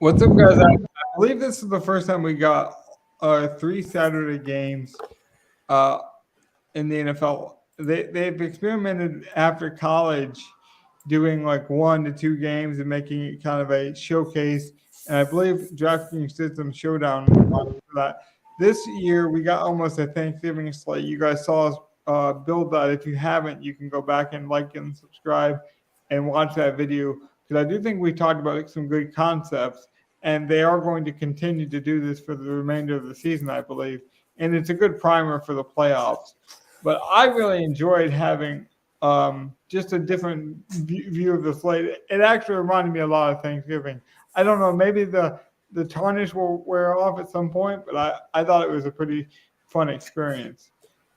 What's up, guys? I believe this is the first time we got 3 Saturday games uh, in the NFL. They've experimented after college doing like 1 to 2 games and making it kind of a showcase. And I believe DraftKings System Showdown for that. This year we got almost a Thanksgiving slate. You guys saw us build that. If you haven't, you can go back and like and subscribe and watch that video because I do think we talked about some good concepts, and they are going to continue to do this for the remainder of the season, I believe. And it's a good primer for the playoffs. But I really enjoyed having just a different view of the slate. It actually reminded me a lot of Thanksgiving. I don't know, maybe the tarnish will wear off at some point, but I thought it was a pretty fun experience.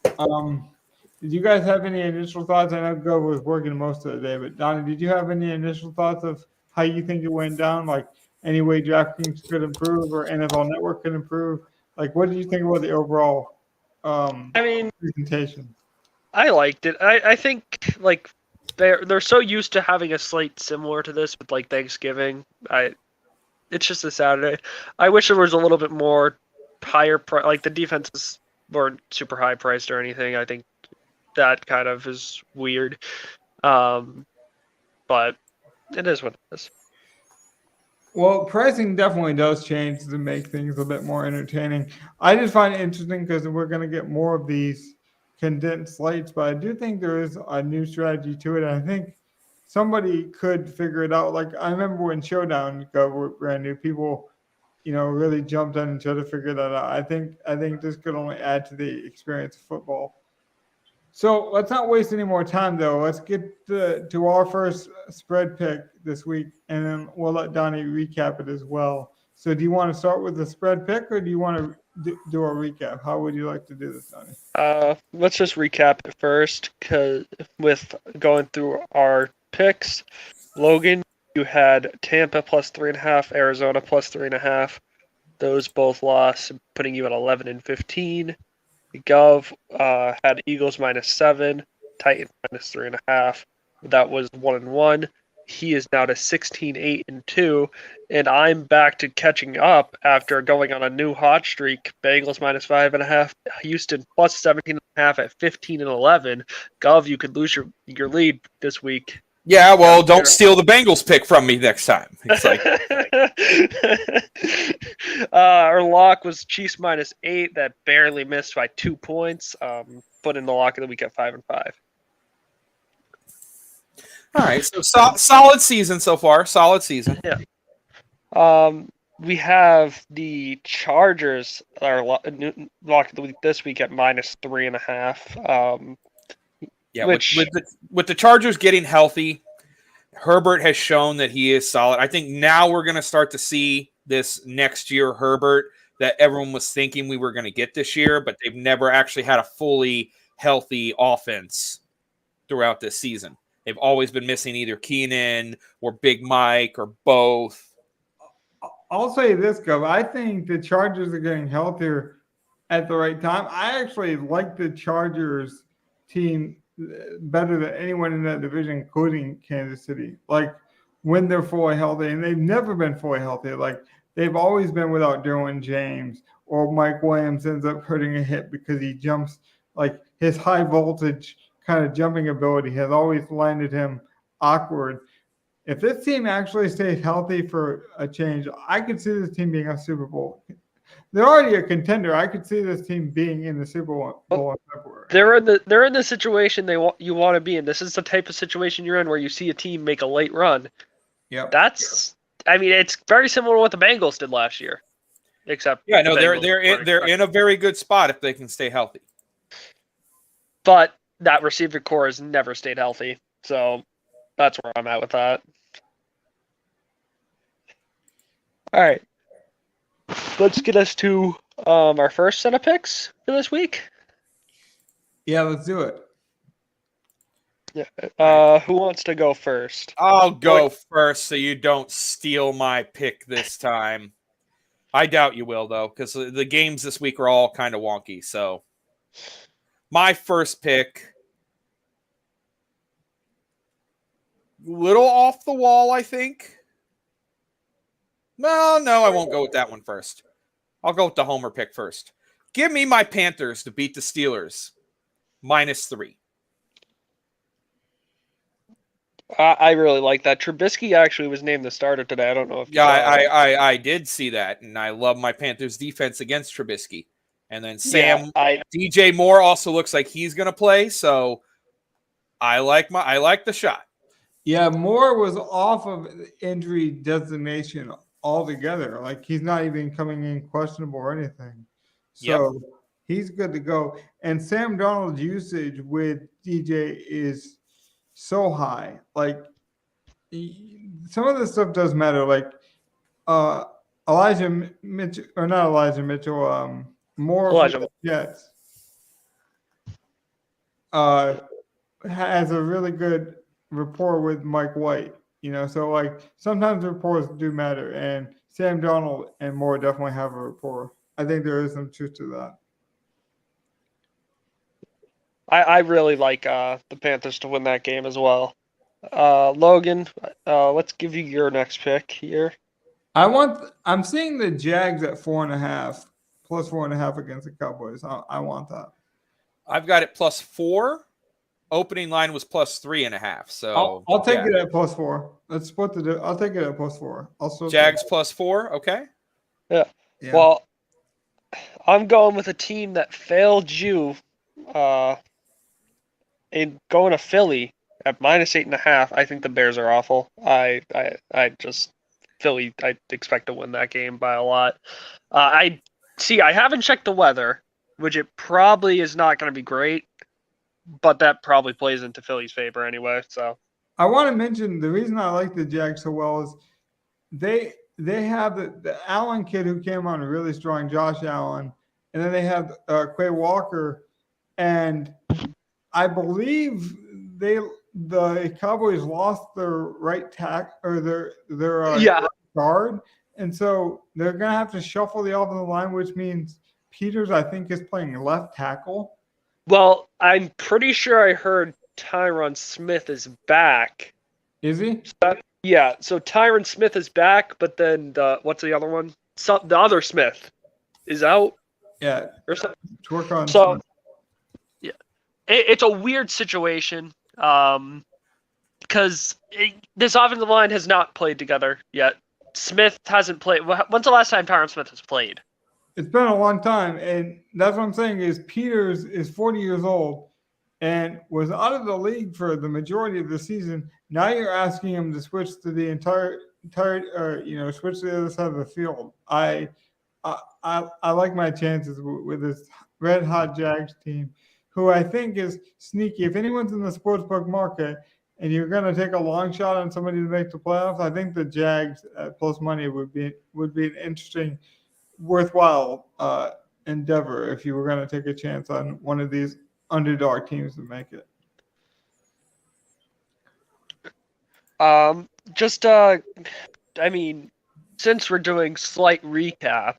Did you guys have any initial thoughts? I know Gov was working most of the day, but Donnie, did you have any initial thoughts of how you think it went down? Like any way DraftKings could improve or NFL Network could improve? Like, what did you think about the overall presentation? I liked it. I think like they're so used to having a slate similar to this with like Thanksgiving. It's just a Saturday. I wish there was a little bit more higher price. Like the defenses weren't super high priced or anything. I think that kind of is weird. But it is what it is. Well, pricing definitely does change to make things a bit more entertaining. I just find it interesting because we're going to get more of these condensed slates, but I do think there is a new strategy to it. I think somebody could figure it out. Like I remember when Showdown got brand new, people, really jumped on and tried to figure that out. I think this could only add to the experience of football. So let's not waste any more time, though. Let's get to our first spread pick this week, and then we'll let Donnie recap it as well. So do you want to start with the spread pick, or do you want to do a recap? How would you like to do this, Donnie? Let's just recap it first, because with going through our picks, Logan, you had Tampa plus 3.5, Arizona plus 3.5. Those both lost, putting you at 11-15. Gov had Eagles -7, Titans -3.5. That was 1-1. He is now to 16-8-2, and I'm back to catching up after going on a new hot streak. Bengals -5.5, Houston plus 17.5 at 15-11. Gov, you could lose your lead this week. Yeah, well, don't steal the Bengals pick from me next time. It's like our lock was Chiefs -8. That barely missed by 2 points. Put in the lock of the week at 5-5. All right, so solid season so far. Solid season. Yeah. We have the Chargers, our lock of the week this week at -3.5. Yeah, with the Chargers getting healthy, Herbert has shown that he is solid. I think now we're going to start to see this next year Herbert that everyone was thinking we were going to get this year, but they've never actually had a fully healthy offense throughout this season. They've always been missing either Keenan or Big Mike or both. I'll say this, Gov. I think the Chargers are getting healthier at the right time. I actually like the Chargers team better than anyone in that division, including Kansas City. Like when they're fully healthy, and they've never been fully healthy. Like they've always been without Derwin James, or Mike Williams ends up hurting a hit because he jumps. Like his high voltage kind of jumping ability has always landed him awkward. If this team actually stays healthy for a change, I could see this team being a Super Bowl. They're already a contender. I could see this team being in the Super Bowl in February. They're in the situation you want to be in. This is the type of situation you're in where you see a team make a late run. Yep. It's very similar to what the Bengals did last year, except they're in a very good spot if they can stay healthy. But that receiver core has never stayed healthy, so that's where I'm at with that. All right. Let's get us to our first set of picks for this week. Yeah, let's do it. Yeah. Who wants to go first? I'll go first so you don't steal my pick this time. I doubt you will, though, because the games this week are all kind of wonky. So my first pick, little off the wall, I think. Well, no, I won't go with that one first. I'll go with the homer pick first. Give me my Panthers to beat the Steelers. -3. I really like that. Trubisky actually was named the starter today. I don't know if you Yeah, saw that. I did see that, and I love my Panthers defense against Trubisky. And then Sam DJ Moore also looks like he's going to play, so I like the shot. Yeah, Moore was off of injury designation altogether. Like he's not even coming in questionable or anything. So he's good to go. And Sam Darnold's usage with DJ is so high. Like some of this stuff does matter. Like Elijah Mitchell, or not Elijah Mitchell, Moore from the Jets has a really good rapport with Mike White. So like sometimes rapports do matter, and Sam Darnold and Moore definitely have a rapport. I think there is some truth to that. I really like the Panthers to win that game as well. Logan, let's give you your next pick here. I'm seeing the Jags at 4.5, plus 4.5 against the Cowboys. I want that. I've got it +4. Opening line was +3.5. So I'll take it at +4. Let's split the. I'll take it at +4. Also Jags +4. Okay. Yeah. Well, I'm going with a team that failed you. In going to Philly at -8.5. I think the Bears are awful. I just Philly. I expect to win that game by a lot. I haven't checked the weather, which it probably is not going to be great, but that probably plays into Philly's favor anyway. So I want to mention the reason I like the Jags so well is they have the Allen kid who came on really strong, Josh Allen, and then they have Quay Walker, and I believe the Cowboys lost their right tack or their guard, and so they're gonna have to shuffle the offensive line, which means Peters, I think, is playing left tackle. Well, I'm pretty sure I heard Tyron Smith is back. Is he? So Tyron Smith is back, but then what's the other one? The other Smith is out. Yeah. Or something. To work on. So, yeah, it's a weird situation because this offensive line has not played together yet. Smith hasn't played. When's the last time Tyron Smith has played? It's been a long time, and that's what I'm saying is Peters is 40 years old and was out of the league for the majority of the season. Now you're asking him to switch to the entire switch to the other side of the field. I like my chances with this red hot Jags team, who I think is sneaky. If anyone's in the sportsbook market and you're going to take a long shot on somebody to make the playoffs, I think the Jags at plus money would be an interesting, worthwhile endeavor if you were going to take a chance on one of these underdog teams to make it. Since we're doing slight recap,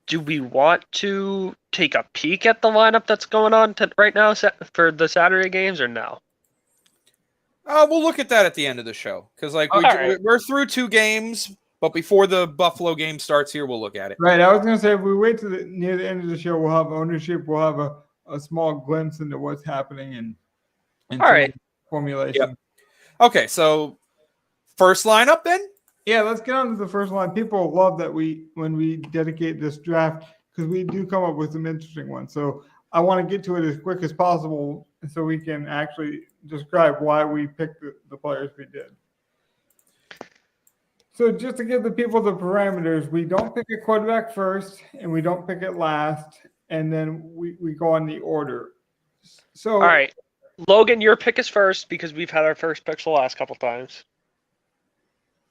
do we want to take a peek at the lineup that's going on right now for the Saturday games or no? We'll look at that at the end of the show because we're through 2 games. But before the Buffalo game starts here, we'll look at it. Right. I was going to say, if we wait to near the end of the show, we'll have ownership. We'll have a small glimpse into what's happening and all right, formulation. Yep. Okay, so first lineup then? Yeah, let's get on to the first line. People love that when we dedicate this draft because we do come up with some interesting ones. So I want to get to it as quick as possible so we can actually describe why we picked the players we did. So just to give the people the parameters, we don't pick a quarterback first and we don't pick it last, and then we go on the order. So all right, Logan, your pick is first because we've had our first picks the last couple times.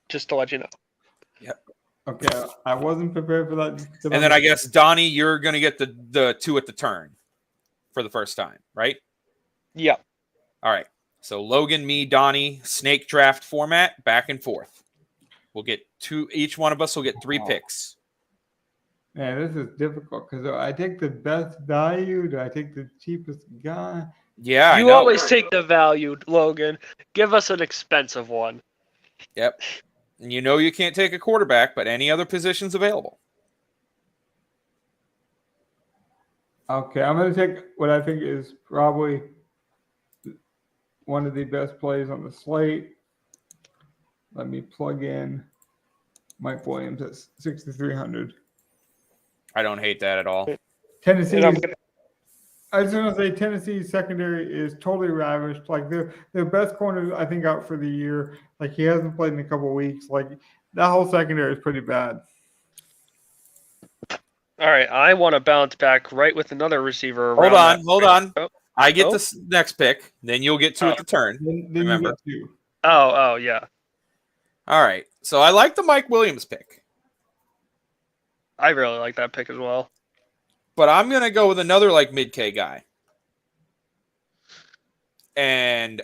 Just to let you know. Yep. Okay, I wasn't prepared for that. And then I guess, Donnie, you're going to get the 2 at the turn for the first time, right? Yeah. All right. So Logan, me, Donnie, snake draft format, back and forth. We'll get 2. Each one of us will get 3 picks. Man, this is difficult because I take the best value. Do I take the cheapest guy? Yeah, you always take the value, Logan. Give us an expensive one. Yep. And you know you can't take a quarterback, but any other positions available. Okay, I'm going to take what I think is probably one of the best plays on the slate. Let me plug in Mike Williams at 6,300. I don't hate that at all. Tennessee. I was going to say Tennessee's secondary is totally ravished. Like their best corner, I think, out for the year. Like he hasn't played in a couple of weeks. Like that whole secondary is pretty bad. All right, I want to bounce back right with another receiver. Hold on. Oh. I get this next pick, then you'll get to at the turn. Then remember? You get two. Oh, yeah. All right. So I like the Mike Williams pick. I really like that pick as well. But I'm going to go with another like mid-K guy. And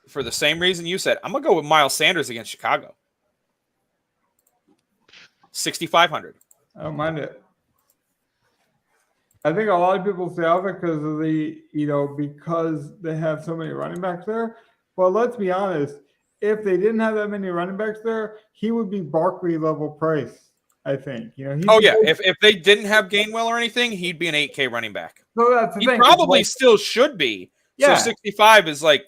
for the same reason you said, I'm going to go with Miles Sanders against Chicago. 6,500. I don't mind it. I think a lot of people say out because of because they have so many running backs there. But let's be honest, if they didn't have that many running backs there, he would be Barkley level price, I think. If they didn't have Gainwell or anything, he'd be an 8K running back. So that's the he thing. Probably still should be. Yeah. So 65 is like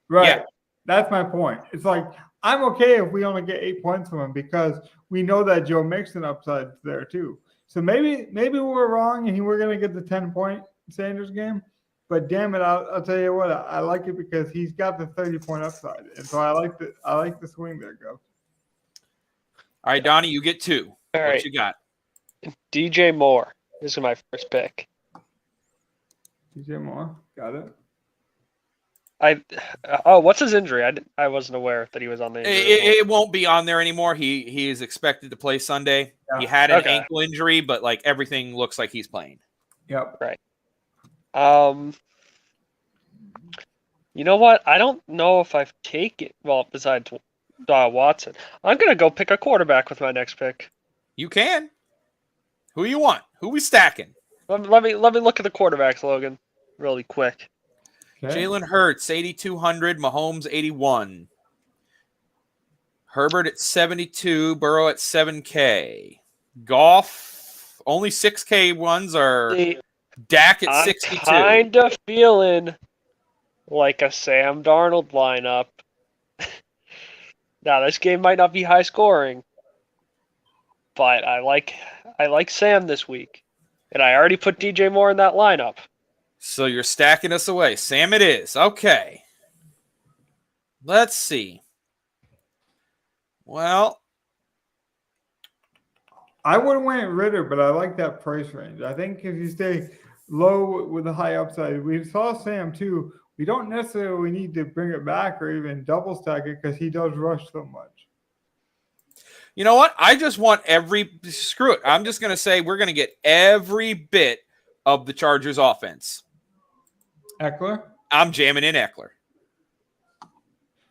right. Yeah. That's my point. It's like I'm okay if we only get 8 points from him because we know that Joe Mixon upside's there too. So maybe we're wrong and we're going to get the 10-point Sanders game. But damn it, I'll tell you what, I like it because he's got the 30-point upside. And so I like the swing there, Go. All right, Donnie, you get two. All right. What you got? DJ Moore. This is my first pick. DJ Moore. Got it. What's his injury? I wasn't aware that he was on the injury. It won't be on there anymore. He is expected to play Sunday. Yeah. He had an ankle injury, but like everything looks like he's playing. Yep. Right. You know what? I don't know if I've taken besides Watson. I'm gonna go pick a quarterback with my next pick. You can. Who you want? Who we stacking? Let me look at the quarterbacks, Logan, really quick. Okay. Jalen Hurts, 8,200. Mahomes, 81. Herbert at 72. Burrow at 7K. Goff, only 6K ones are Dak at 62. I'm kind of feeling like a Sam Darnold lineup. Now, this game might not be high scoring, but I like Sam this week. And I already put DJ Moore in that lineup. So you're stacking us away. Sam it is. Okay. Let's see. Well, I wouldn't went Ritter, but I like that price range. I think if you stay low with a high upside, we saw Sam too. We don't necessarily need to bring it back or even double stack it because he does rush so much. You know what? I just want screw it. I'm just going to say we're going to get every bit of the Chargers offense. Eckler? I'm jamming in Eckler.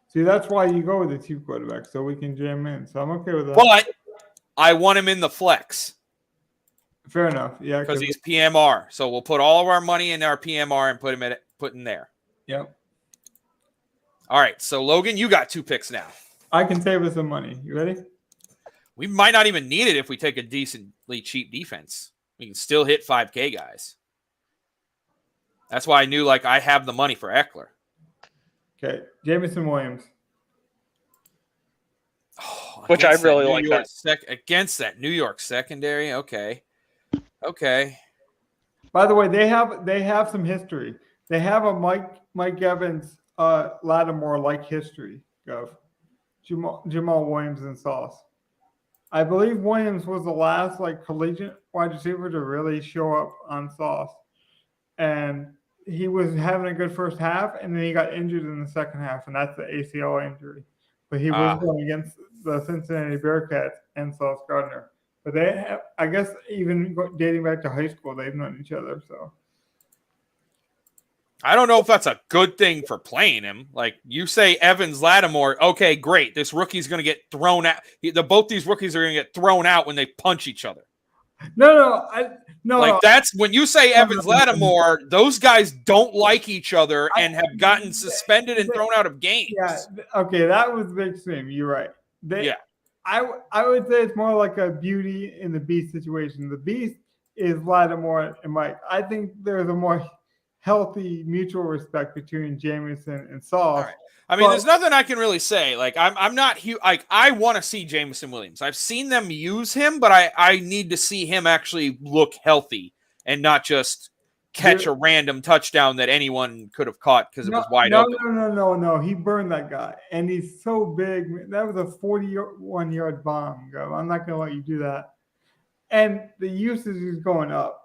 See, that's why you go with the two quarterbacks, so we can jam in. So I'm okay with that. But I want him in the flex. Fair enough. Yeah. Because he's PMR. So we'll put all of our money in our PMR and put in there. Yep. All right. So, Logan, you got two picks now. I can save us some money. You ready? We might not even need it if we take a decently cheap defense. We can still hit 5K guys. That's why I knew, I have the money for Eckler. Okay. Jameson Williams. Oh, which I really like that. Against that New York secondary. Okay. By the way, they have some history. They have a Mike Evans, Lattimore-like history of Jamal Williams and Sauce. I believe Williams was the last collegiate wide receiver to really show up on Sauce. And he was having a good first half, and then he got injured in the second half, and that's the ACL injury. But he was going against the Cincinnati Bearcats and Sauce Gardner. But they have, I guess, even dating back to high school, they've known each other. So I don't know if that's a good thing for playing him. Like you say, Evans, Lattimore. Okay, great. This rookie's going to get thrown out. Both these rookies are going to get thrown out when they punch each other. No. That's when you say Evans, Lattimore. Those guys don't like each other and have gotten suspended and thrown out of games. Yeah. Okay, that was the extreme. You're right. I would say it's more like a Beauty and the Beast situation. The Beast is Lattimore and Mike. I think there's a more healthy mutual respect between Jameson and Sauce. Right. I mean, there's nothing I can really say. Like, I'm not like I want to see Jameson Williams. I've seen them use him, but I need to see him actually look healthy and not just catch a random touchdown that anyone could have caught because it was wide open. No. He burned that guy, and he's so big. That was a 41-yard bomb, bro. I'm not gonna let you do that. And the usage is going up.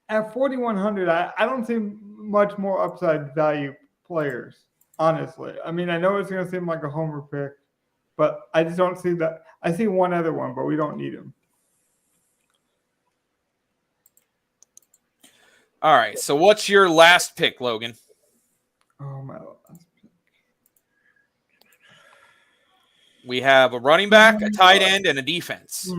At 4,100, I don't see much more upside value players, honestly. I mean, I know it's going to seem like a homer pick, but I just don't see that. I see one other one, but we don't need him. All right, so what's your last pick, Logan? Oh, my last pick. We have a running back, a tight end, and a defense.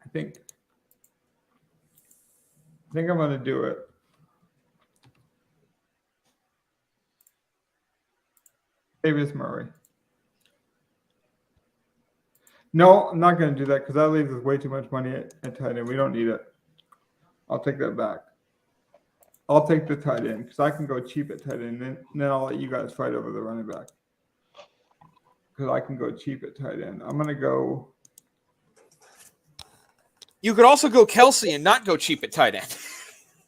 I think I'm going to do it. Davis Murray. No, I'm not going to do that because that leaves us way too much money at tight end. We don't need it. I'll take that back. I'll take the tight end because I can go cheap at tight end. And then I'll let you guys fight over the running back because I can go cheap at tight end. I'm going to go. You could also go Kelsey and not go cheap at tight end.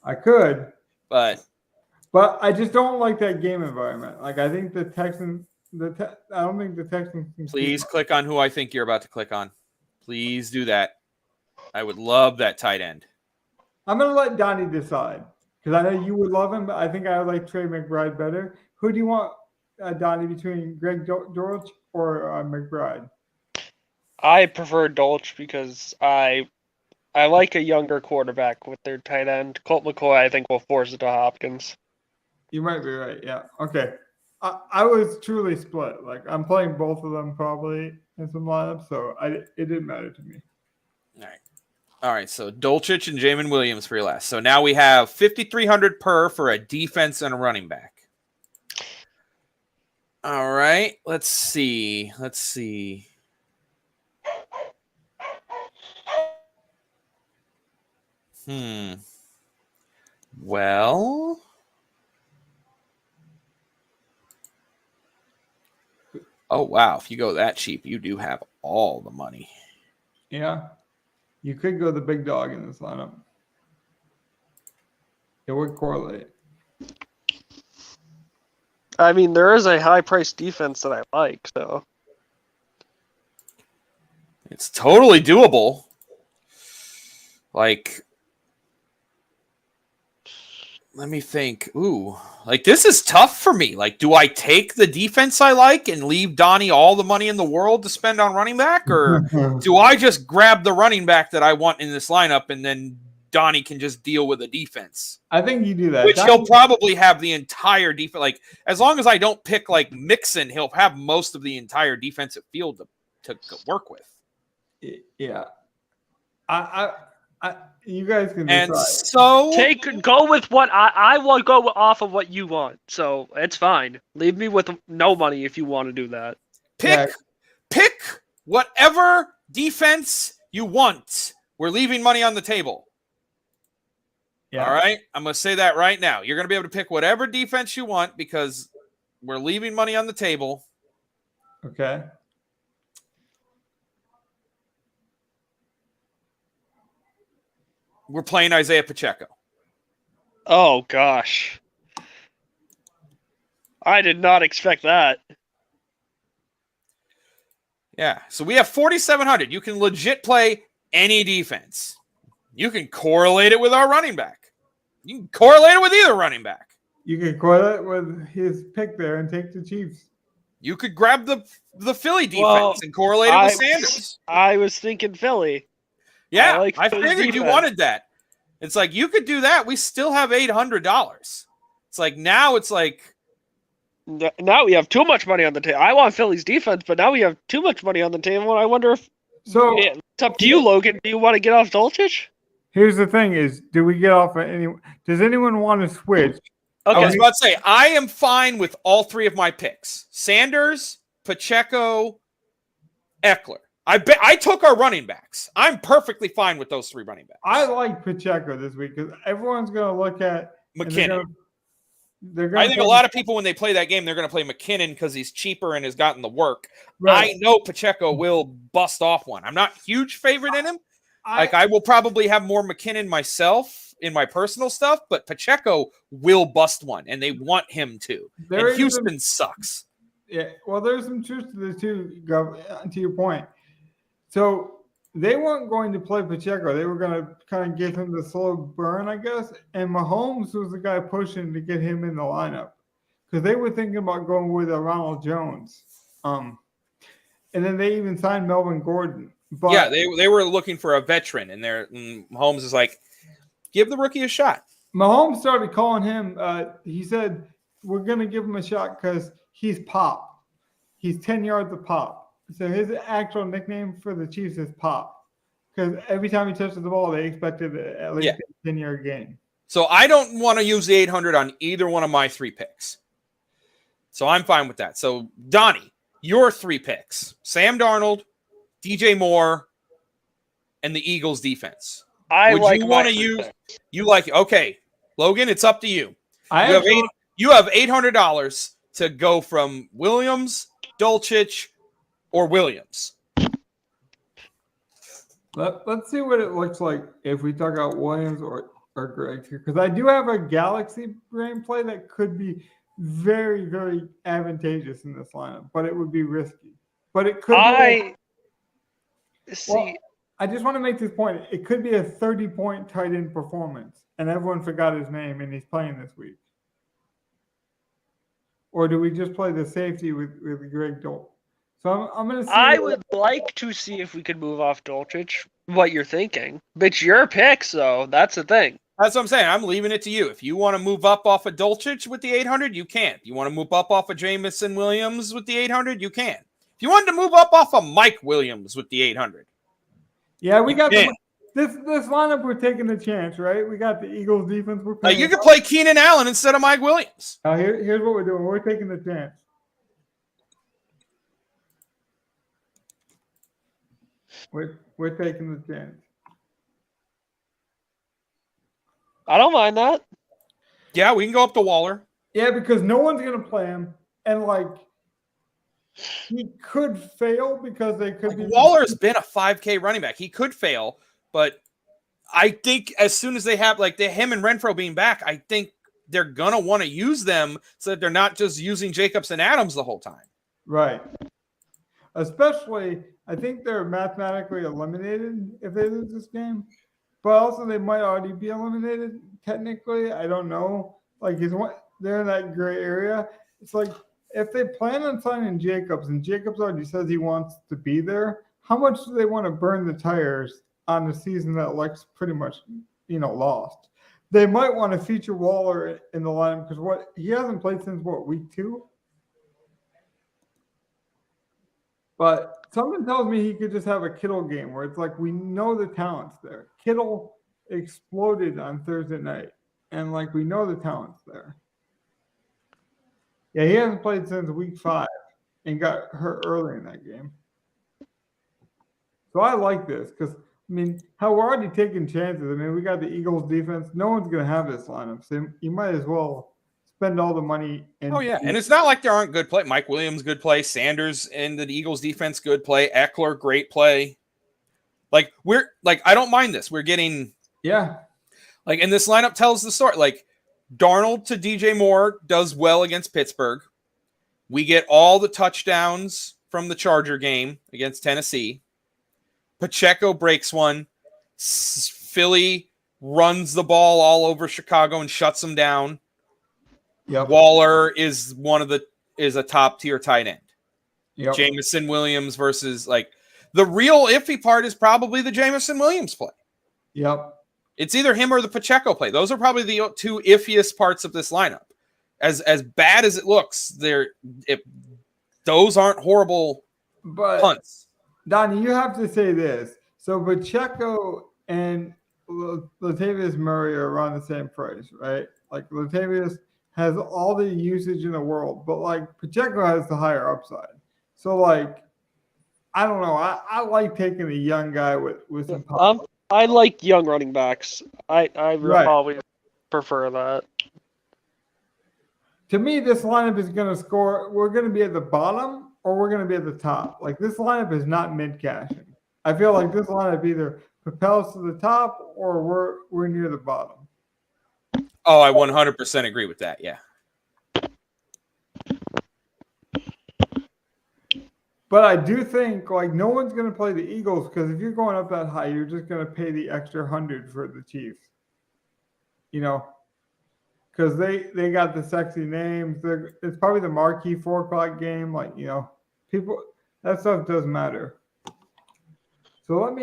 I could. But I just don't like that game environment. Like, I think the Texans I don't think the Texans can. Please click on who I think you're about to click on. Please do that. I would love that tight end. I'm going to let Donnie decide because I know you would love him, but I think I would like Trey McBride better. Who do you want, Donnie, between Greg Dortch or McBride? I prefer Dolch because I like a younger quarterback with their tight end. Colt McCoy, I think, will force it to Hopkins. You might be right. Yeah. Okay. I was truly split. Like, I'm playing both of them probably in some lineups, so it didn't matter to me. All right. So Dolchich and Jamin Williams for your last. So now we have 5,300 per for a defense and a running back. All right. Let's see. Well. Oh, wow. If you go that cheap, you do have all the money. Yeah. You could go the big dog in this lineup. It would correlate. I mean, there is a high-priced defense that I like, so. It's totally doable. Like, let me think. Ooh, like this is tough for me. Like, do I take the defense I like and leave Donnie all the money in the world to spend on running back? Or do I just grab the running back that I want in this lineup and then Donnie can just deal with the defense? I think you do that. Which he'll probably have the entire defense. Like, as long as I don't pick like Mixon, he'll have most of the entire defensive field to work with. Yeah. You guys can decide. And so go with what I will go off of what you want. So it's fine. Leave me with no money if you want to do that. Pick whatever defense you want. We're leaving money on the table. Yeah. All right. I'm going to say that right now. You're going to be able to pick whatever defense you want because we're leaving money on the table. Okay. We're playing Isaiah Pacheco. Oh, gosh. I did not expect that. Yeah. So we have 4,700. You can legit play any defense. You can correlate it with our running back. You can correlate it with either running back. You can correlate it with his pick there and take the Chiefs. You could grab the Philly defense and correlate it with Sanders. I was thinking Philly. Yeah, I figured you wanted that. It's like you could do that. We still have $800. It's like now it's like. Now we have too much money on the table. I want Philly's defense, but now we have too much money on the table. I wonder if. So it's up to you, Logan. Do you want to get off Dolchich? Here's the thing: is do we get off of any? Does anyone want to switch Okay. I was about to say, I am fine with all three of my picks. Sanders, Pacheco, Eckler. I took our running backs. I'm perfectly fine with those three running backs. I like Pacheco this week because everyone's going to look at McKinnon. They're I think a lot of people, when they play that game, they're going to play McKinnon because he's cheaper and has gotten the work. Right. I know Pacheco will bust off one. I'm not a huge favorite in him. I will probably have more McKinnon myself in my personal stuff, but Pacheco will bust one, and they want him to. And Houston sucks. Yeah, well, there's some truth to this too, to your point. So they weren't going to play Pacheco. They were going to kind of give him the slow burn, I guess. And Mahomes was the guy pushing to get him in the lineup because they were thinking about going with Ronald Jones. And then they even signed Melvin Gordon. But yeah, they were looking for a veteran, and Mahomes is like, give the rookie a shot. Mahomes started calling him. He said, we're going to give him a shot because he's Pop. He's 10 yards of Pop. So his actual nickname for the Chiefs is Pop. Because every time he touches the ball, they expected at least a 10-yard gain. So I don't want to use the 800 on either one of my three picks. So I'm fine with that. So, Donnie, your three picks. Sam Darnold, DJ Moore, and the Eagles defense. You like, okay, Logan, it's up to you. You have $800 to go from Williams, Dulcich, or Williams. Let's see what it looks like if we talk about Williams or Greg here. Because I do have a Galaxy brain play that could be very, very advantageous in this lineup, but it would be risky. But it could be. Well, I just want to make this point. It could be a 30-point tight end performance, and everyone forgot his name, and he's playing this week. Or do we just play the safety with Greg Dulcich? So I'm going to see. I would like to see if we could move off Dulcich, what you're thinking. But it's your picks, though. That's the thing. That's what I'm saying. I'm leaving it to you. If you want to move up off of Dulcich with the 800, you can. If you want to move up off of Jamison Williams with the 800, you can. If you wanted to move up off of Mike Williams with the 800. Yeah, we got this lineup. We're taking a chance, right? We got the Eagles defense. You can play Keenan Allen instead of Mike Williams. Here's what we're doing. We're taking the chance. We're taking the chance. I don't mind that. Yeah, we can go up to Waller. Yeah, because no one's going to play him. And, he could fail because they could be. Waller's been a 5K running back. He could fail, but I think as soon as they have, him and Renfro being back, I think they're going to want to use them so that they're not just using Jacobs and Adams the whole time. Right. Especially, I think they're mathematically eliminated if they lose this game. But also, they might already be eliminated, technically. I don't know. They're in that gray area. It's like, if they plan on signing Jacobs, and Jacobs already says he wants to be there, how much do they want to burn the tires on the season that looks pretty much, lost? They might want to feature Waller in the lineup because he hasn't played since week 2? But something tells me he could just have a Kittle game where it's like we know the talent's there. Kittle exploded on Thursday night, and we know the talent's there. Yeah, he hasn't played since week 5 and got hurt early in that game. So I like this because, how we're already taking chances. We got the Eagles defense. No one's going to have this lineup. So you might as well spend all the money. And it's not like there aren't good play. Mike Williams, good play. Sanders in the Eagles defense, good play. Eckler, great play. I don't mind this. We're getting. Yeah. And this lineup tells the story. Darnold to DJ Moore does well against Pittsburgh. We get all the touchdowns from the Charger game against Tennessee. Pacheco breaks one. Philly runs the ball all over Chicago and shuts them down. Yep. Waller is a top tier tight end. Yep. Jamison Williams versus the real iffy part is probably the Jamison Williams play. Yep. It's either him or the Pacheco play. Those are probably the two iffiest parts of this lineup. As bad as it looks, those aren't horrible punts. Donnie, you have to say this. So Pacheco and Latavius Murray are around the same price, right? Latavius has all the usage in the world, but like Pacheco has the higher upside. So like, I don't know. I like taking a young guy with some power. I like young running backs. I Right. always prefer that. To me, this lineup is going to score. We're going to be at the bottom or we're going to be at the top. Like this lineup is not mid cashing. I feel like this lineup either propels to the top or we're near the bottom. Oh, I 100% agree with that. Yeah. But I do think like no one's going to play the Eagles because if you're going up that high, you're just going to pay the extra 100 for the Chiefs. You know, because they got the sexy names. It's probably the marquee 4 o'clock game. Like people that stuff does matter. So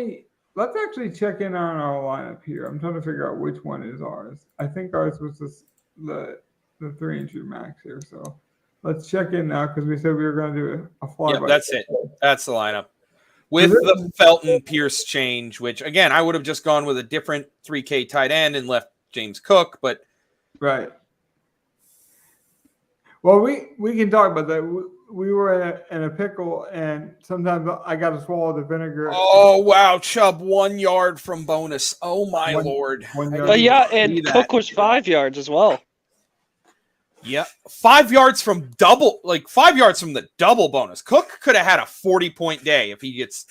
let's actually check in on our lineup here. I'm trying to figure out which one is ours. I think ours was the 3-inch max here. So let's check in now because we said we were going to do a flyby. Yeah, that's it. That's the lineup. With the Felton Pierce change, which again, I would have just gone with a different 3K tight end and left James Cook, but right. Well, we can talk about that. We were in a pickle, and sometimes I got to swallow the vinegar. Oh wow, Chubb 1 yard from bonus. Oh my lord! 1 yard. Yeah, and Cook was 5 yards as well. Yeah, 5 yards from double, like 5 yards from the double bonus. Cook could have had a 40-point day if he gets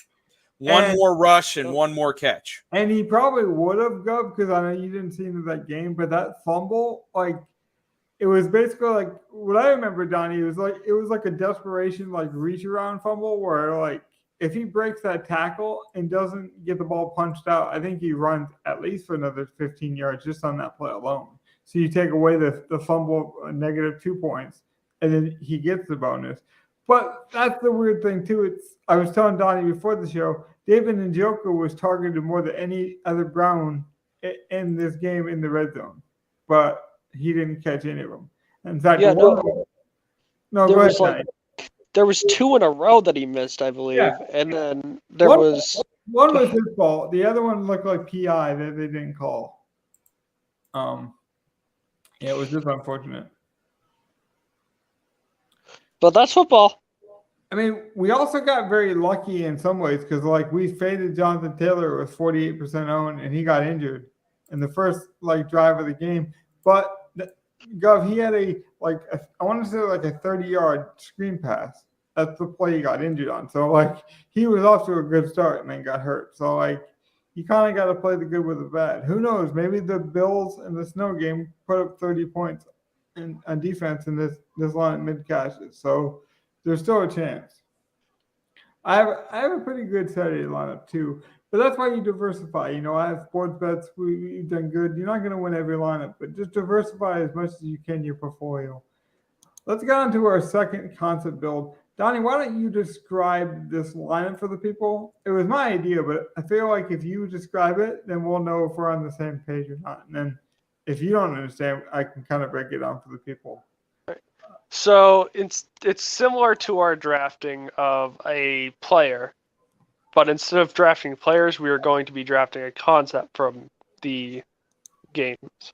one more rush and one more catch. And he probably would have, Gov, because I know you didn't see him in that game, but that fumble, like, it was basically like what I remember, Donnie. It was like a desperation, like reach around fumble where like if he breaks that tackle and doesn't get the ball punched out, I think he runs at least for another 15 yards just on that play alone. So you take away the fumble, -2 points, and then he gets the bonus. But that's the weird thing too. I was telling Donnie before the show, David Njoku was targeted more than any other Brown in this game in the red zone, but he didn't catch any of them. In fact, Yeah, go ahead. There was 2 in a row that he missed, I believe, and then one was his fault. The other one looked like PI that they didn't call. Yeah, it was just unfortunate. But that's football. I mean, we also got very lucky in some ways because, like, we faded Jonathan Taylor with 48% owned, and he got injured in the first drive of the game. But Gov, he had I want to say like a 30-yard screen pass. That's the play he got injured on. So he was off to a good start and then got hurt. So you kind of got to play the good with the bad. Who knows? Maybe the Bills in the snow game put up 30 points on defense in this line of mid cashes. So there's still a chance. I have a pretty good Saturday lineup too, but that's why you diversify. I have sports bets. We've done good. You're not going to win every lineup, but just diversify as much as you can your portfolio. Let's get on to our second concept build. Donnie, why don't you describe this lineup for the people? It was my idea, but I feel like if you describe it, then we'll know if we're on the same page or not. And then if you don't understand, I can kind of break it down for the people. So it's similar to our drafting of a player, but instead of drafting players, we are going to be drafting a concept from the games.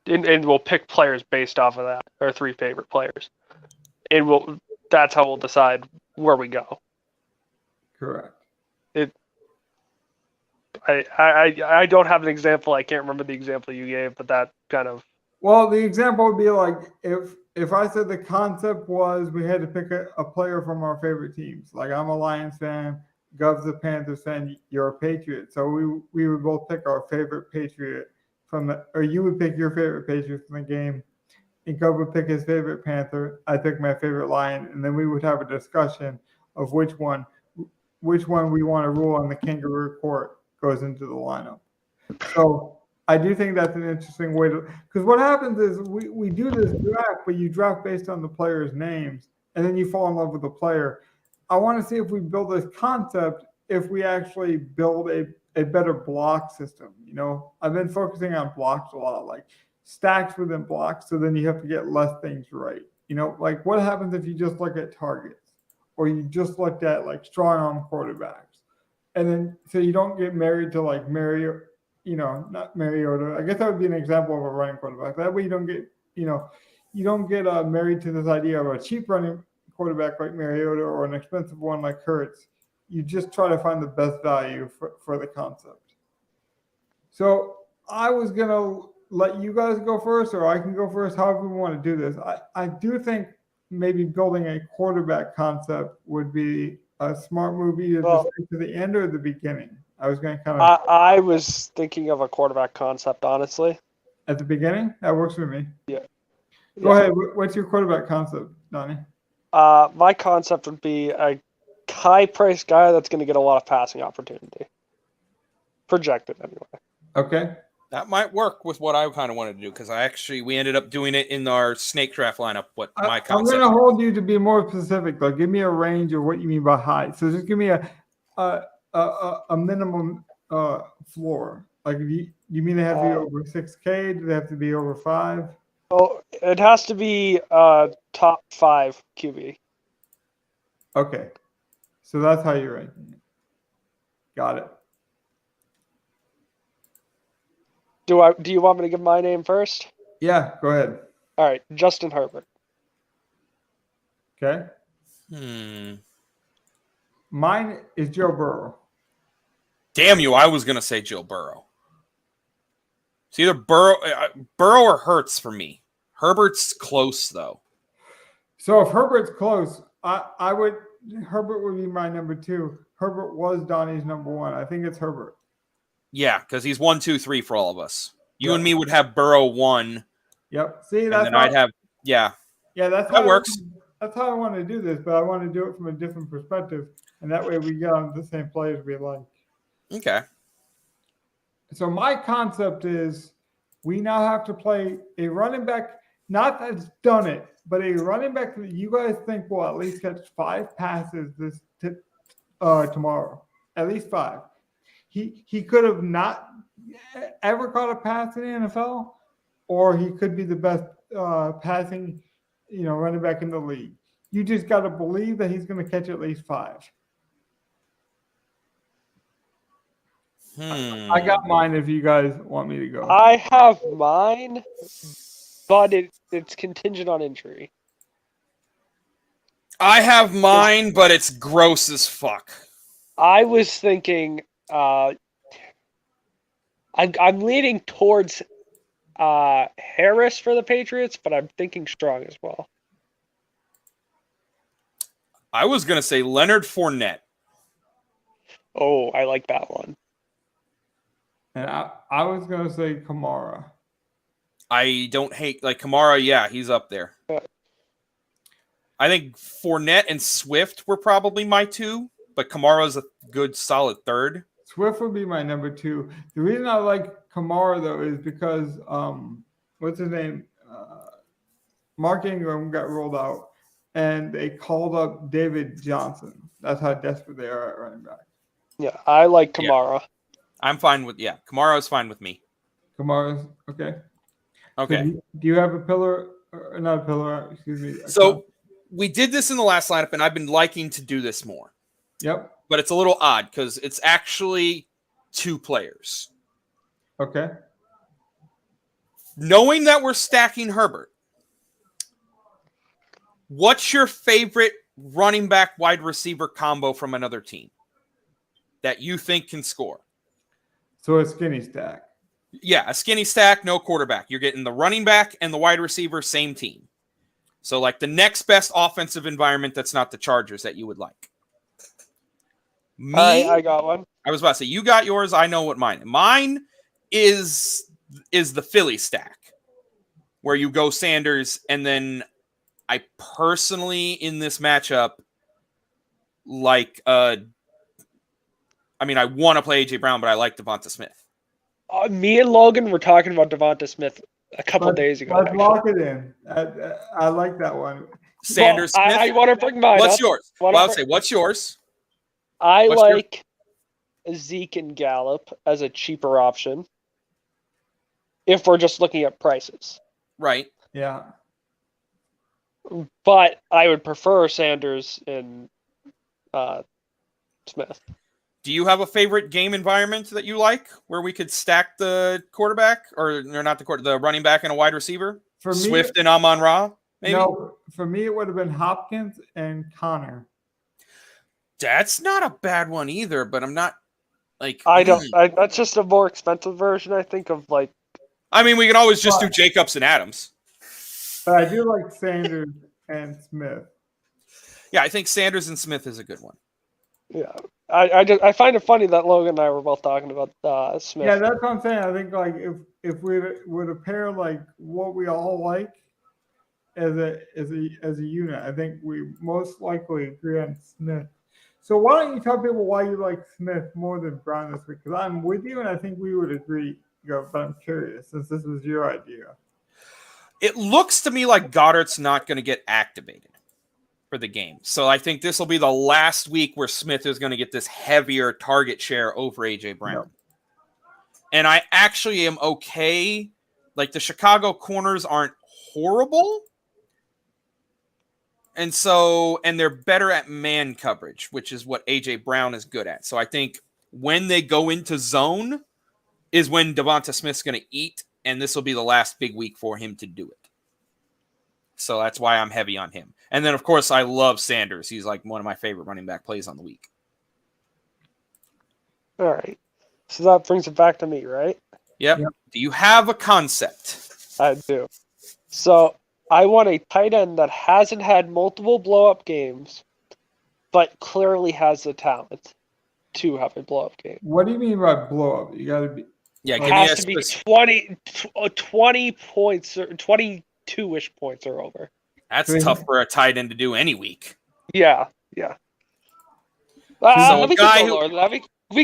And we'll pick players based off of that, our 3 favorite players. And that's how we'll decide where we go. Correct. I don't have an example. I can't remember the example you gave, but that kind of. Well, the example would be like if I said the concept was we had to pick a player from our favorite teams. Like I'm a Lions fan, Gov's a Panthers fan, you're a Patriot. So we would both pick our favorite Patriot or you would pick your favorite Patriot from the game. And Gov would pick his favorite Panther. I pick my favorite Lion, and then we would have a discussion of which one we want to rule on the kangaroo court goes into the lineup. So I do think that's an interesting way because what happens is we do this draft, but you draft based on the players' names, and then you fall in love with the player. I want to see if we build this concept, if we actually build a better block system. I've been focusing on blocks a lot, like stacks within blocks, so then you have to get less things right. Like what happens if you just look at targets or you just looked at strong arm quarterbacks, and then so you don't get married to not Mariota. I guess that would be an example of a running quarterback. That way you don't get you don't get married to this idea of a cheap running quarterback like Mariota or an expensive one like Hurts. You just try to find the best value for the concept. So I was going to let you guys go first, or I can go first, however we want to do this. I do think maybe building a quarterback concept would be a smart move either to the end or the beginning. I was going to kind of... I was thinking of a quarterback concept, honestly. At the beginning? That works for me. Yeah. Go ahead. What's your quarterback concept, Donnie? My concept would be a high-priced guy that's going to get a lot of passing opportunity. Projected, anyway. Okay. That might work with what I kind of wanted to do because we ended up doing it in our snake draft lineup. My concept. I'm going to hold you to be more specific. Like, give me a range of what you mean by high. So just give me a minimum floor. Like, you mean they have to be over 6K? Do they have to be over 5? Oh, it has to be top 5 QB. Okay, so that's how you're ranking it. Got it. Do you want me to give my name first? Yeah, go ahead. All right, Justin Herbert. Okay. Mine is Joe Burrow. Damn you! I was gonna say Joe Burrow. It's either Burrow or Hurts for me. Herbert's close though. So if Herbert's close, Herbert would be my number 2. Herbert was Donnie's number 1. I think it's Herbert. Yeah, because he's 1, 2, 3 for all of us. You and me would have Burrow 1. Yep. See, and then I'd have Yeah, that works. That's how I want to do this, but I want to do it from a different perspective, and that way we get on the same players we like. Okay. So my concept is we now have to play a running back, not that's done it, but a running back that you guys think will at least catch 5 passes tomorrow. At least 5. He could have not ever caught a pass in the NFL, or he could be the best passing, running back in the league. You just got to believe that he's going to catch at least 5. I got mine if you guys want me to go. I have mine, but it's contingent on injury. I have mine, but it's gross as fuck. I was thinking I'm leaning towards Harris for the Patriots, but I'm thinking Strong as well. I was going to say Leonard Fournette. Oh, I like that one. And I was going to say Kamara. I don't hate, Kamara, yeah, he's up there. I think Fournette and Swift were probably my 2, but Kamara's a good, solid 3rd. Swift would be my number 2. The reason I like Kamara, though, is because, what's his name? Mark Ingram got rolled out, and they called up David Johnson. That's how desperate they are at running back. Yeah, I like Kamara. Yeah. I'm fine with, Kamara's fine with me. Kamara's, okay. Okay. So do you have a pillar, or not a pillar, excuse me. So we did this in the last lineup, and I've been liking to do this more. Yep. But it's a little odd because it's actually 2 players. Okay. Knowing that we're stacking Herbert, what's your favorite running back wide receiver combo from another team that you think can score? So a skinny stack. Yeah, a skinny stack, no quarterback. You're getting the running back and the wide receiver, same team. So the next best offensive environment that's not the Chargers that you would like. I got one. I was about to say, you got yours. I know what mine is. Mine is the Philly stack, where you go Sanders, and then I personally, in this matchup, I want to play A.J. Brown, but I like Devonta Smith. Me and Logan were talking about Devonta Smith a couple days ago. Let's lock it in. I like that one. Sanders Smith. I want to bring mine What's up. yours? I'll say, what's yours? I like Zeke and Gallup as a cheaper option if we're just looking at prices. Right. Yeah. But I would prefer Sanders and Smith. Do you have a favorite game environment that you like where we could stack the quarterback or not the running back and a wide receiver? For me, Swift and Amon-Ra, maybe? No, for me, it would have been Hopkins and Connor. That's not a bad one either, but I'm not like... That's just a more expensive version, I think, of like... I mean, we can always just do Jacobs and Adams. But I do like Sanders and Smith. Yeah, I think Sanders and Smith is a good one. Yeah. I find it funny that Logan and I were both talking about Smith. Yeah, that's what I'm saying. I think like if we were to pair like what we all like as a unit, I think we most likely agree on Smith. So why don't you tell people why you like Smith more than Brown this week? Because I'm with you, and I think we would agree. But I'm curious since this was your idea. It looks to me like Goddard's not going to get activated for the game. So I think this will be the last week where Smith is going to get this heavier target share over A.J. Brown. Yep. And I actually am okay. Like, the Chicago corners aren't horrible. And they're better at man coverage, which is what A.J. Brown is good at. So I think when they go into zone is when Devonta Smith's going to eat, and this will be the last big week for him to do it. So that's why I'm heavy on him. And then, of course, I love Sanders. He's like one of my favorite running back plays on the week. All right. So that brings it back to me, right? Yep. Do you have a concept? I do. So I want a tight end that hasn't had multiple blow-up games, but clearly has the talent to have a blow-up game. What do you mean by blow-up? You got to be... Yeah, it has to be 20 points or 22-ish points or over. That's tough for a tight end to do any week. Yeah. We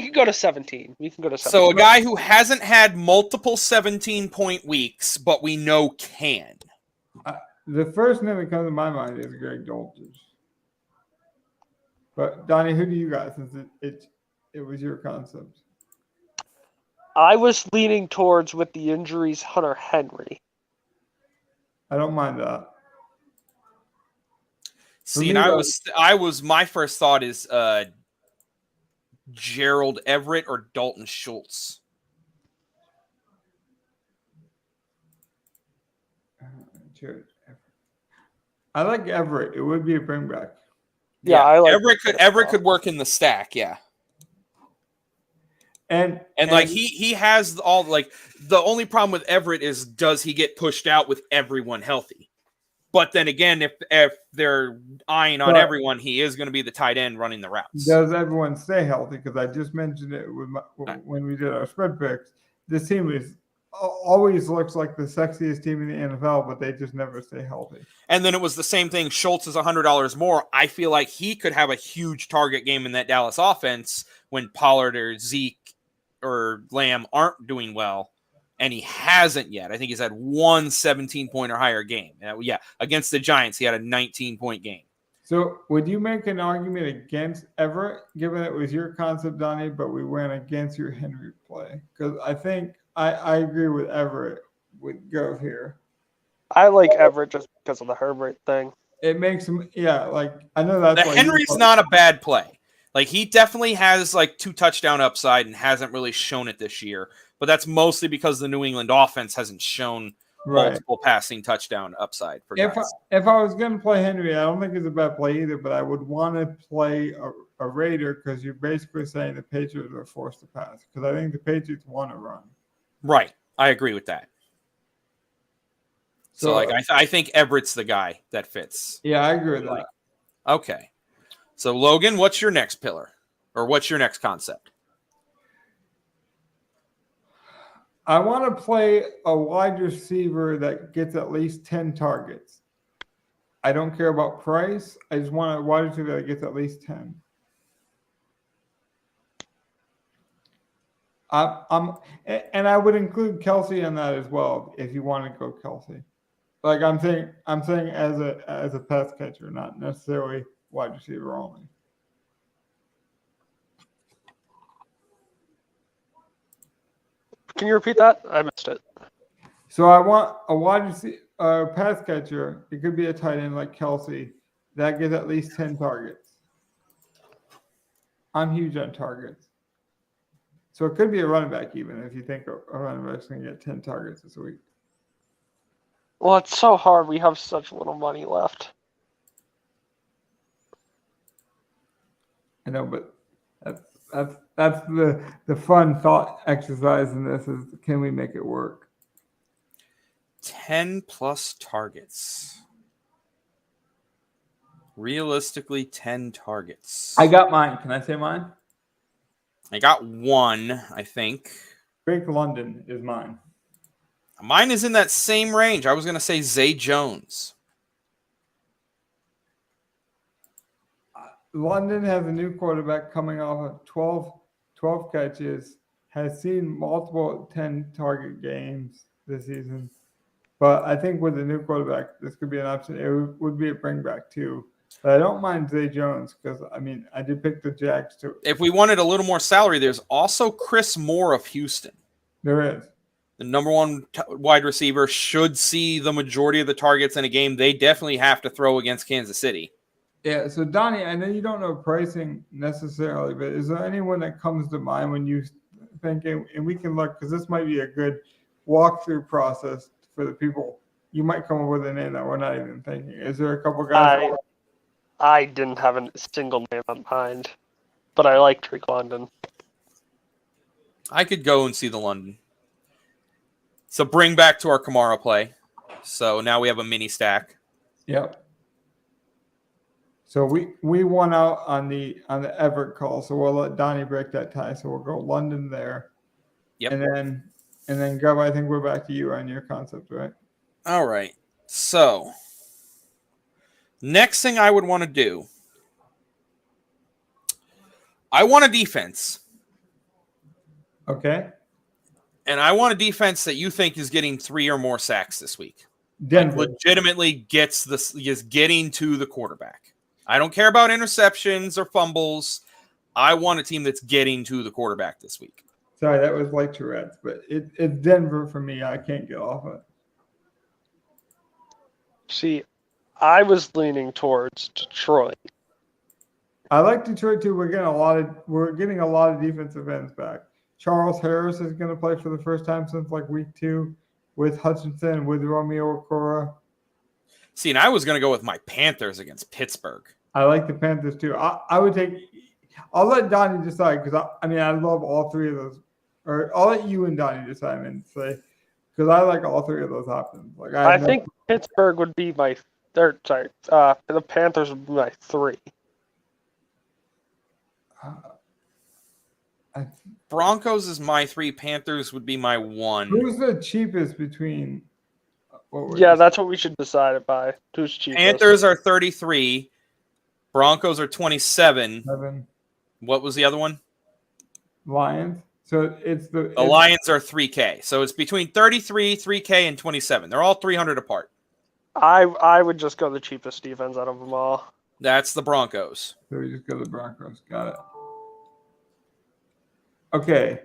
can go to 17. So a guy who hasn't had multiple 17-point weeks, but we know can. The first name that comes to my mind is Greg Dulcich. But Donnie, who do you got since it was your concept? I was leaning towards, with the injuries, Hunter Henry. I don't mind that. See, and my first thought is Gerald Everett or Dalton Schultz. I like Everett. It would be a bring back. Yeah, I like Everett could work in the stack, yeah. And like he has all, like, the only problem with Everett is, does he get pushed out with everyone healthy? But then again, if they're eyeing on everyone, he is going to be the tight end running the routes. Does everyone stay healthy? Because I just mentioned it when we did our spread picks. This team always looks like the sexiest team in the NFL, but they just never stay healthy. And then it was the same thing. Schultz is $100 more. I feel like he could have a huge target game in that Dallas offense when Pollard or Zeke or Lamb aren't doing well, and he hasn't yet. I think he's had one 17-point or higher game. Against the Giants, he had a 19-point game. So would you make an argument against Everett, given it was your concept, Donnie, but we went against your Henry play? Because I think I agree with Everett would go here. I like Everett just because of the Herbert thing. It makes him, I know that's the Henry's not a bad play. Like, he definitely has, like, 2 touchdown upside and hasn't really shown it this year. But that's mostly because the New England offense hasn't shown multiple passing touchdown upside for guys. If I was going to play Henry, I don't think it's a bad play either, but I would want to play a Raider because you're basically saying the Patriots are forced to pass. Because I think the Patriots want to run. Right. I agree with that. So I think Everett's the guy that fits. Yeah, I agree with that. Okay. So, Logan, what's your next pillar? Or what's your next concept? I want to play a wide receiver that gets at least 10 targets. I don't care about price. I just want a wide receiver that gets at least 10. And I would include Kelsey in that as well if you want to go Kelsey. Like I'm saying as a pass catcher, not necessarily wide receiver only. Can you repeat that? I missed it. So I want a wide receiver, pass catcher. It could be a tight end like Kelsey that gets at least 10 targets. I'm huge on targets. So it could be a running back even if you think a running back's going to get 10 targets this week. Well, it's so hard. We have such little money left. I know, but that's the fun thought exercise in this is, can we make it work? 10 plus targets. Realistically, 10 targets. I got mine. Can I say mine? I got one, I think. Drake London is mine. Mine is in that same range. I was going to say Zay Jones. London has a new quarterback coming off of 12 catches, has seen multiple 10-target games this season. But I think with the new quarterback, this could be an option. It would be a bring back too. But I don't mind Zay Jones because, I mean, I did pick the Jags too. If we wanted a little more salary, there's also Chris Moore of Houston. There is. The number one wide receiver should see the majority of the targets in a game. They definitely have to throw against Kansas City. Yeah, so Donnie, I know you don't know pricing necessarily, but is there anyone that comes to mind when you think, and we can look, because this might be a good walkthrough process for the people. You might come up with a name that we're not even thinking. Is there a couple guys? I didn't have a single name in mind, but I like Drake London. I could go and see the London. So bring back to our Kamara play. So now we have a mini stack. Yep. So we won out on the Everett call, so we'll let Donnie break that tie. So we'll go London there. Yep. And then Gov, I think we're back to you on your concept, right? All right. So next thing I would want to do, I want a defense. Okay. And I want a defense that you think is getting 3 or more sacks this week. Denver. Like legitimately is getting to the quarterback. I don't care about interceptions or fumbles. I want a team that's getting to the quarterback this week. Sorry, that was like Tourette's, but it's Denver for me. I can't get off it. See, I was leaning towards Detroit. I like Detroit too. We're getting a lot of defensive ends back. Charles Harris is going to play for the first time since like week 2 with Hutchinson, with Romeo Okora. See, and I was going to go with my Panthers against Pittsburgh. I like the Panthers too. I would take. I'll let Donnie decide because I love all 3 of those. Or I'll let you and Donnie decide and say because I like all 3 of those options. Like I think Pittsburgh would be my third. Sorry, the Panthers would be my 3. Broncos is my 3. Panthers would be my 1. Who's the cheapest between? That's what we should decide it by. Who's cheapest? Panthers are 33. Broncos are 27. 7. What was the other one? Lions. So it's the Lions are 3K. So it's between 33, 3K, and 27. They're all 300 apart. I would just go the cheapest defense out of them all. That's the Broncos. So we just go to the Broncos. Got it. Okay.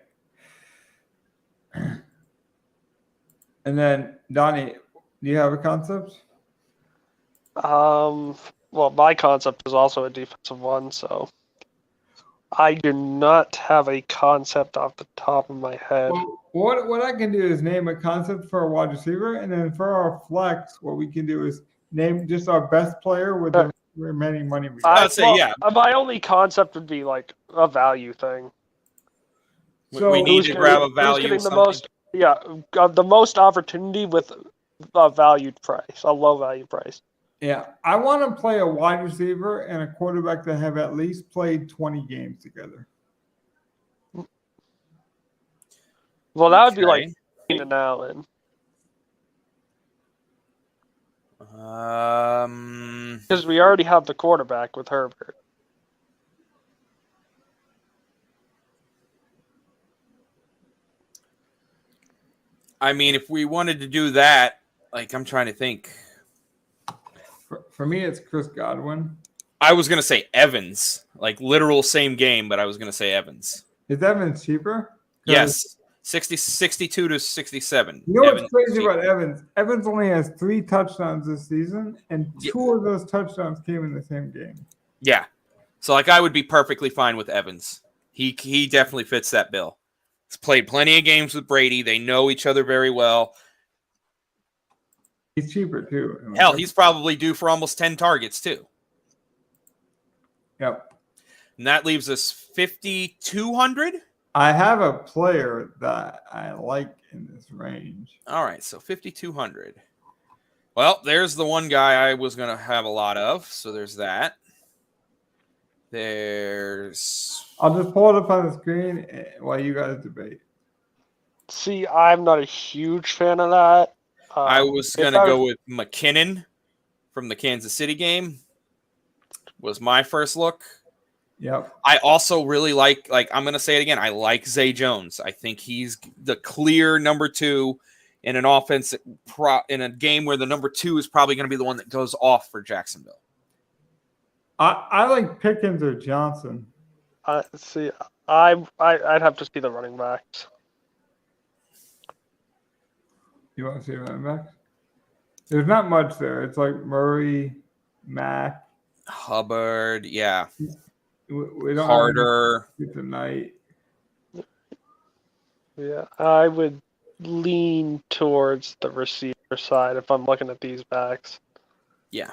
And then Donnie, do you have a concept? Well, my concept is also a defensive one, so I do not have a concept off the top of my head. Well, what I can do is name a concept for a wide receiver, and then for our flex, what we can do is name just our best player with the remaining money we got. I'd say, yeah. My only concept would be like a value thing. So we need to grab a value. Who's getting the most opportunity with a valued price, a low value price. Yeah, I want to play a wide receiver and a quarterback that have at least played 20 games together. Well, that would be like Keenan Allen. Because we already have the quarterback with Herbert. I mean, if we wanted to do that, like I'm trying to think. For me, it's Chris Godwin. I was going to say Evans, like literal same game, but I was going to say Evans. Is Evans cheaper? Yes, 62 to 67. You know what's crazy about Evans? Evans only has 3 touchdowns this season, and 2 of those touchdowns came in the same game. Yeah. So, like, I would be perfectly fine with Evans. He definitely fits that bill. He's played plenty of games with Brady. They know each other very well. He's cheaper too. Hell, he's probably due for almost 10 targets too. Yep. And that leaves us 5,200. I have a player that I like in this range. All right, so 5,200. Well, there's the one guy I was going to have a lot of. So there's that. I'll just pull it up on the screen while you guys debate. See, I'm not a huge fan of that. I was going to go with McKinnon from the Kansas City game. Was my first look. Yep. I also really like I'm going to say it again. I like Zay Jones. I think he's the clear number 2 in an offense in a game where the number 2 is probably going to be the one that goes off for Jacksonville. I like Pickens or Johnson. See, I'd have to see the running backs. You want to see running backs? There's not much there. It's like Murray, Mack, Hubbard, yeah. We don't Carter tonight. Yeah, I would lean towards the receiver side if I'm looking at these backs. Yeah.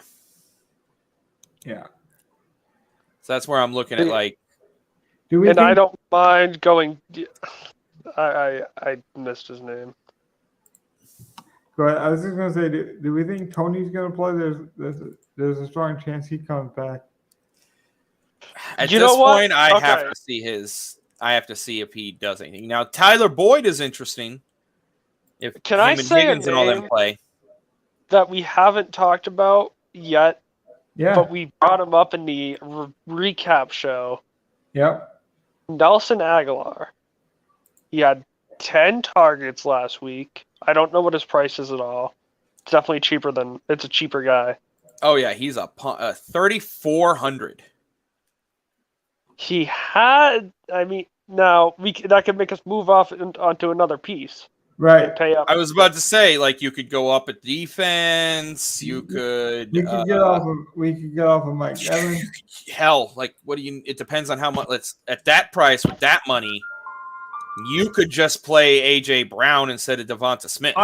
Yeah. So that's where I'm looking at I don't mind going. I missed his name. Go ahead. I was just gonna say, do we think Tony's gonna play? There's a strong chance he comes back. At this point, I have to see I have to see if he does anything. Now, Tyler Boyd is interesting. If Can I say Higgins and all them play that we haven't talked about yet? Yeah. But we brought him up in the recap show. Yep. Nelson Aguilar. He had 10 targets last week. I don't know what his price is at all. It's definitely cheaper it's a cheaper guy. Oh yeah, he's a 3,400. He had. I mean, now that could make us move off onto another piece. Right. Pay up. I was about to say, you could go up at defense. You could. We could get off of Mike Evans. Hell, what do you? It depends on how much. At that price with that money, you could just play AJ Brown instead of Devonta Smith.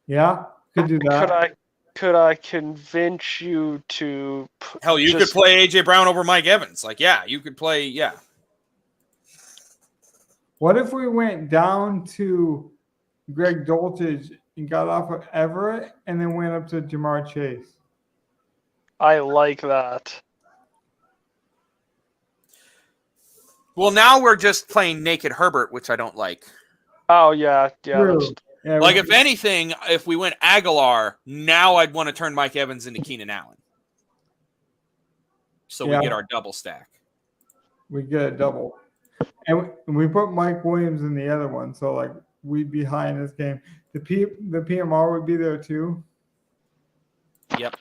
Yeah, could do that. Could I convince you to? Hell, you could play AJ Brown over Mike Evans. You could play. Yeah. What if we went down to Greg Dulcich and got off of Everett and then went up to Jamar Chase? I like that. Well, now we're just playing naked Herbert, which I don't like. Oh, yeah. Yeah. If anything, if we went Aguilar, now I'd want to turn Mike Evans into Keenan Allen. So we get our double stack. We get a double. And we put Mike Williams in the other one, so we'd be high in this game. The PMR would be there too. Yep.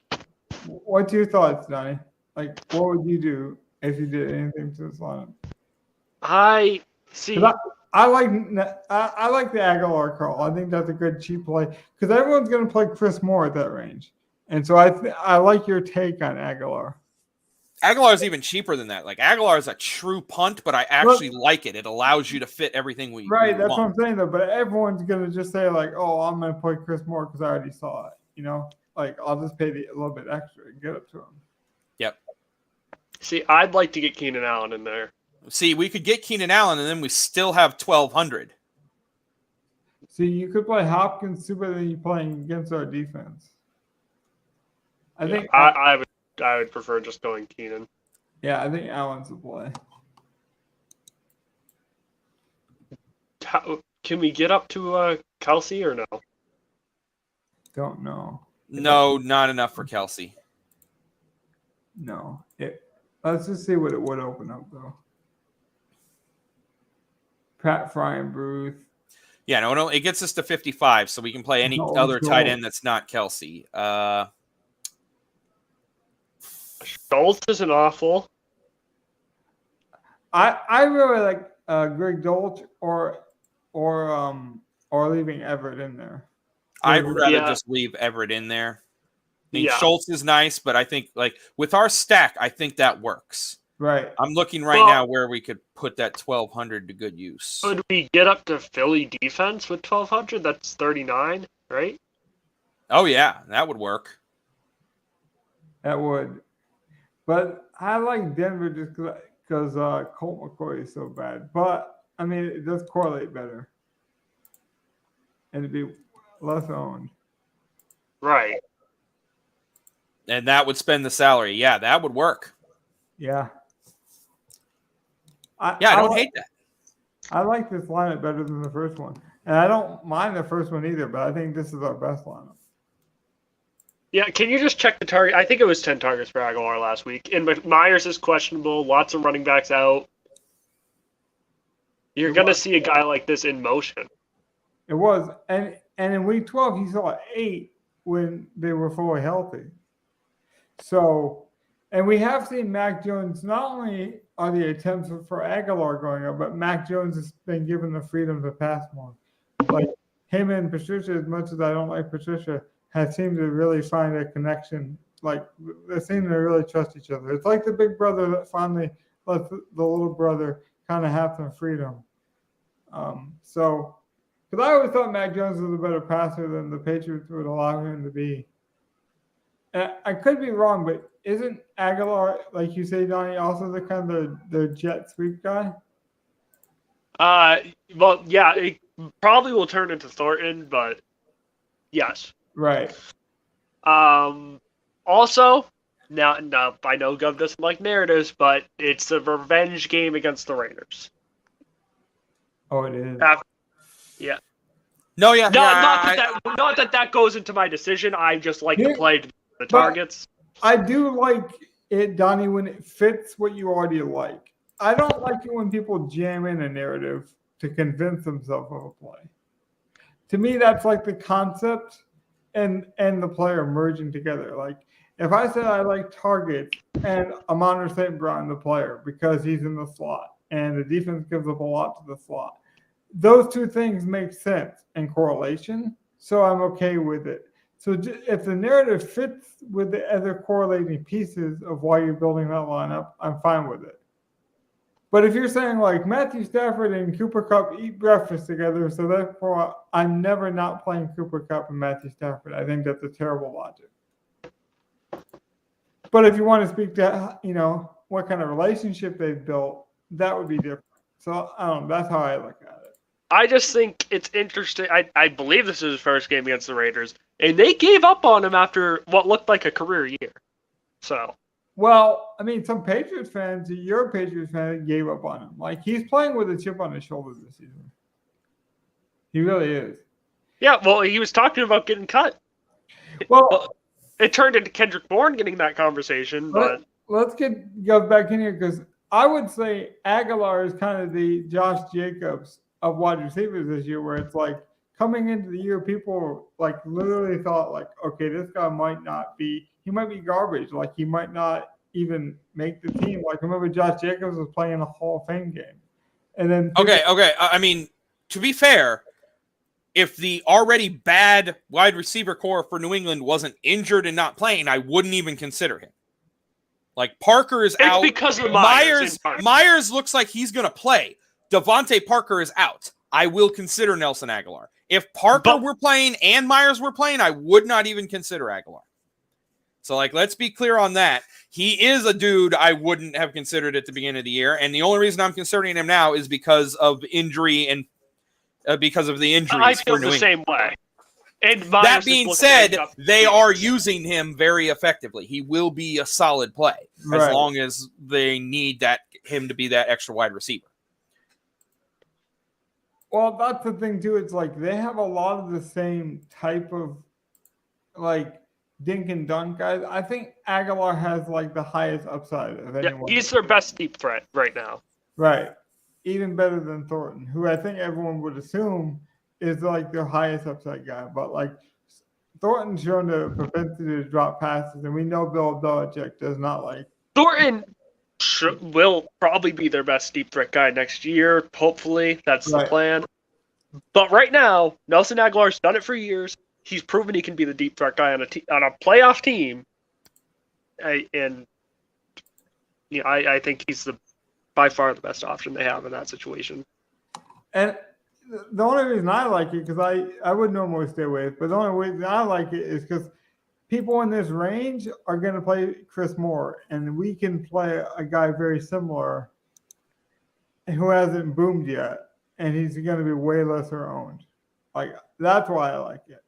What's your thoughts, Donnie? What would you do if you did anything to this lineup? I see. I like the Aguilar call. I think that's a good cheap play because everyone's going to play Chris Moore at that range, and so I like your take on Aguilar. Aguilar is even cheaper than that. Aguilar is a true punt, but I actually like it. It allows you to fit everything we right. That's want. what I'm saying though. But everyone's gonna just say "Oh, I'm gonna play Chris Moore because I already saw it." I'll just pay a little bit extra and get it to him. Yep. See, I'd like to get Keenan Allen in there. See, we could get Keenan Allen, and then we still have 1,200. See, you could play Hopkins too, but then you're playing against our defense. I think I would prefer just going Keenan. Yeah, I think Allen's the play. Can we get up to Kelsey or no? Don't know. No, not enough for Kelsey. No. Let's just see what it would open up, though. Pat Frying-Bruce. Yeah, no, it gets us to 55, so we can play any other tight end that's not Kelsey. Schultz isn't awful. I really like Greg Dolch or leaving Everett in there. I'd rather just leave Everett in there. I mean, Schultz is nice, but I think with our stack, I think that works. Right. I'm looking now where we could put that 1,200 to good use. Could we get up to Philly defense with 1,200? That's 39, right? Oh, yeah. That would work. That would. But I like Denver just because Colt McCoy is so bad. But, I mean, it does correlate better. And it'd be less owned. Right. And that would spend the salary. Yeah, that would work. Yeah. I don't hate that. I like this lineup better than the first one. And I don't mind the first one either, but I think this is our best lineup. Yeah, can you just check the target? I think it was 10 targets for Aguilar last week. And Myers is questionable. Lots of running backs out. You're going to see a guy like this in motion. It was. And in week 12, he saw 8 when they were fully healthy. So, and we have seen Mac Jones, not only are the attempts for Aguilar going up, but Mac Jones has been given the freedom to pass more. Like him and Patricia, as much as I don't like Patricia, have seemed to really find a connection. Like they seem to really trust each other. It's like the big brother that finally lets the little brother kind of have some freedom. Because I always thought Mac Jones was a better passer than the Patriots would allow him to be. And I could be wrong, but isn't Aguilar, like you say, Donnie, also the kind of the jet sweep guy? Well, yeah, it probably will turn into Thornton, but yes. Right. Also, now I know Gov doesn't like narratives, but it's a revenge game against the Raiders. Oh, it is. Yeah. No, yeah. Not that goes into my decision. I just like to play the targets. I do like it, Donnie, when it fits what you already like. I don't like it when people jam in a narrative to convince themselves of a play. To me, that's like the concept and the player merging together. Like if I said I like targets and Amon St. Brown, the player, because he's in the slot and the defense gives up a lot to the slot, those two things make sense in correlation, so I'm okay with it. So if the narrative fits with the other correlating pieces of why you're building that lineup, I'm fine with it. But if you're saying like Matthew Stafford and Cooper Kupp eat breakfast together, so therefore I'm never not playing Cooper Kupp and Matthew Stafford, I think that's a terrible logic. But if you want to speak to, what kind of relationship they've built, that would be different. So that's how I look at it. I just think it's interesting. I believe this is his first game against the Raiders, and they gave up on him after what looked like a career year. So. Well, I mean, some Patriots fans, your Patriots fan, gave up on him. Like, he's playing with a chip on his shoulder this season. He really is. Yeah, well, he was talking about getting cut. Well, it turned into Kendrick Bourne getting that conversation. But let's go back in here because I would say Aguilar is kind of the Josh Jacobs of wide receivers this year, where it's like coming into the year, people like literally thought like, okay, this guy might be garbage. Like he might not even make the team. Like remember Josh Jacobs was playing a Hall of Fame game. And then Okay. I mean, to be fair, if the already bad wide receiver core for New England wasn't injured and not playing, I wouldn't even consider him. Like Parker is out. Because of Myers looks like he's going to play. Devontae Parker is out. I will consider Nelson Aguilar. If Parker were playing and Myers were playing, I would not even consider Aguilar. So, like, let's be clear on that. He is a dude I wouldn't have considered at the beginning of the year, and the only reason I'm considering him now is because of injury and because of the injuries. I feel the same way. And that being said, they are using him very effectively. He will be a solid play as long as they need him to be that extra wide receiver. Well, that's the thing too. It's like they have a lot of the same type of like dink and dunk guys. I think Aguilar has like the highest upside of anyone. Yeah, he's their best deep threat right now. Right. Even better than Thornton, who I think everyone would assume is like their highest upside guy. But like Thornton's shown the propensity to drop passes, and we know Bill Belichick does not like. Thornton will probably be their best deep threat guy next year. Hopefully, that's the plan. But right now, Nelson Aguilar's done it for years. He's proven he can be the deep threat guy on a playoff team. And I think he's by far the best option they have in that situation. And the only reason I like it, because I would normally stay away, but the only reason I like it is because people in this range are going to play Chris Moore, and we can play a guy very similar who hasn't boomed yet, and he's going to be way lesser owned. Like, that's why I like it.